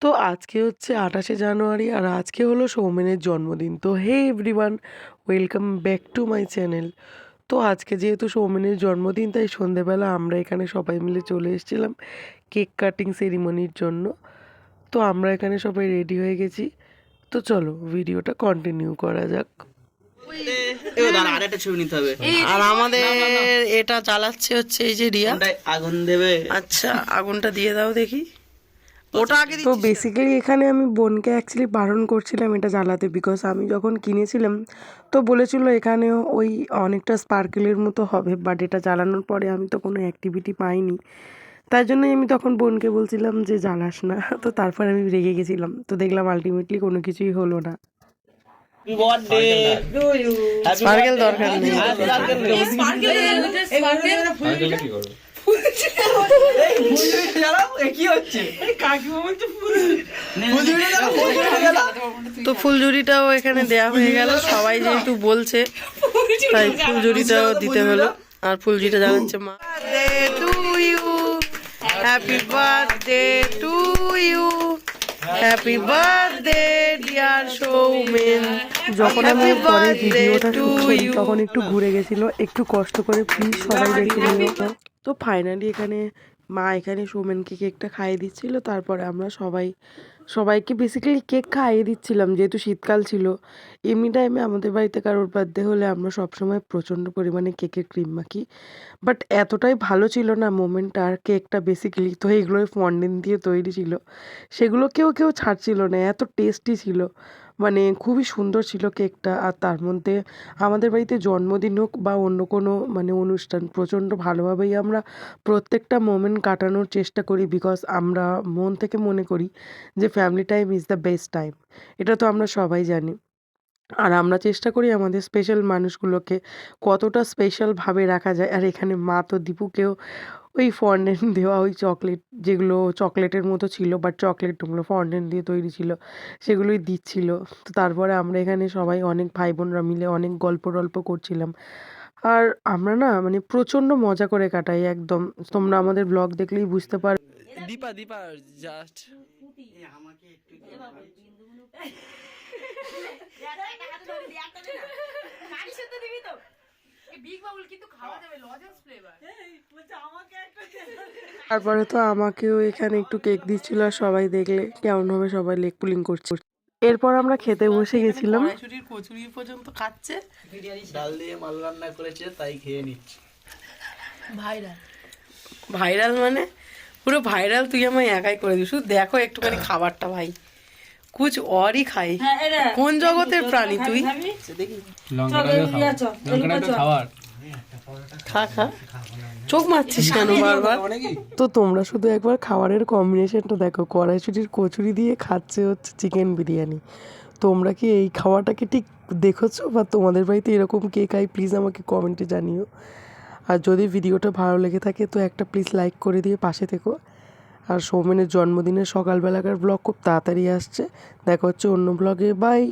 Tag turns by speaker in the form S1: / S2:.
S1: তো আজকে হচ্ছে ২৮শে জানুয়ারি আর আজকে হলো সৌমেনের জন্মদিন। তো hey everyone, welcome back to my channel. তো আজকে যেহেতু সৌমেনের জন্মদিন তাই সন্ধেবেলা আমরা এখানে সবাই মিলে চলে এসেছিলাম কেক কাটিং সেরিমনির জন্য। তো আমরা এখানে সবাই রেডি হয়ে গেছি। তো চলো ভিডিওটা কন্টিনিউ করা যাক। আর আমাদের এটা জ্বালাচ্ছে হচ্ছে এই যে রিয়া
S2: আগুন দেবে।
S1: আচ্ছা আগুনটা দিয়ে দাও দেখি। ওটা আগে তো বেসিক্যালি এখানে আমি বোনকে অ্যাকচুয়ালি বারণ করছিলাম এটা জ্বালাতে, বিকজ আমি যখন কিনেছিলাম তো বলেছিল এখানেও ওই অনেকটা স্পার্কেলের মতো হবে, বাট এটা জ্বালানোর পরে আমি তো কোনো অ্যাক্টিভিটি পাইনি, তাই জন্যই আমি তখন বোনকে বলছিলাম যে জ্বালাস না। তো তারপর আমি রেগে গেছিলাম, তো দেখলাম আলটিমেটলি কোনো কিছুই হলো না। স্পার্কেল দরকার নেই। তো ফুলঝুরিটাও এখানে দেয়া হয়ে গেল, সবাই যেহেতু বলছে তাই ফুলঝুরিটাও দিতে হলো। আর ফুলঝুরিটা জ্বালাচ্ছে মা। Happy birthday to you, happy birthday dear Soumen. যখন আমি পরে ভিডিওটা শুট করি তখন একটু ঘুরে গেছিল, একটু কষ্ট করে প্লিজ সবাই দেখে নিও। তো ফাইনালি এখানে মা এখানে সৌমেনকে কেকটা খাইয়ে দিচ্ছিল, তারপরে আমরা সবাইকে বেসিক্যালি কেক খাইয়ে দিচ্ছিলাম যেহেতু শীতকাল ছিল। এমনি টাইমে আমাদের বাড়িতে কারোর বার্থডে হলে আমরা সবসময় প্রচণ্ড পরিমাণে কেকের ক্রিম মাখি, বাট এতটাই ভালো ছিল না মোমেন্টটা। আর কেকটা বেসিক্যালি তো এগুলো ফন্ডেন্ট দিয়ে তৈরি ছিল, সেগুলো কেউ ছাড়ছিল না, এত টেস্টি ছিল, মানে খুবই সুন্দর ছিল কেকটা। আর তার মধ্যে আমাদের বাড়িতে জন্মদিন হোক বা অন্য কোনো মানে অনুষ্ঠান প্রচণ্ড ভালোভাবেই আমরা প্রত্যেকটা মোমেন্ট কাটানোর চেষ্টা করি, বিকজ আমরা মন থেকে মনে করি যে family time is the best time. এটা তো আমরা সবাই জানি। আর আমরা চেষ্টা করি আমাদের স্পেশাল মানুষগুলোকে কতটা স্পেশালভাবে রাখা যায়। আর এখানে মা তো দীপুকেও ওই ফন্ডেন্ট দেওয়া ওই চকলেট, যেগুলো চকলেটের মতো ছিল বাট চকলেটগুলো ফন্ডেন্ট দিয়ে তৈরি ছিল, সেগুলোই দিচ্ছিল। তো তারপরে আমরা এখানে সবাই অনেক ভাই বোনরা মিলে অনেক গল্প করছিলাম। আর আমরা না মানে প্রচণ্ড মজা করে কাটাই একদম। তোমরা আমাদের ব্লগ দেখলেই বুঝতে পার।
S2: দীপা জাস্ট
S1: তারপরে তো আমাকেও এখানে একটু কেক দিচ্ছিল, আর সবাই দেখলে কেমন হবে সবাই লেগ পুলিং করছে। এরপর আমরা খেতে বসে গেছিলাম। কচুরি পর্যন্ত খাচ্ছে,
S2: ডাল দিয়ে মাল রান্না করেছে তাই খেয়ে নিচ্ছি।
S1: ভাইরাল মানে পুরো ভাইরাল, তুই আমায় একাই করে দিস। শুধু দেখো একটুখানি খাবারটা ভাই, কুছ অরই খাই। কোন জগতের প্রাণী তুই? খা চোখ মারছিস কেন বারবার? তো তোমরা শুধু একবার খাবারের কম্বিনেশনটা দেখো, কড়াইশুটির কচুরি দিয়ে খাচ্ছে হচ্ছে চিকেন বিরিয়ানি। তোমরা কি এই খাওয়াটাকে ঠিক দেখেছো বা তোমাদের বাড়িতে এরকম কে খাই প্লিজ আমাকে কমেন্টে জানিও। আর যদি ভিডিওটা ভালো লেগে থাকে তো একটা প্লিজ লাইক করে দিয়ে পাশে থেকো। আর সৌমেনের জন্মদিনের সকালবেলাকার ব্লগ খুব তাড়াতাড়ি আসছে, দেখা হচ্ছে অন্য ব্লগে, বাই।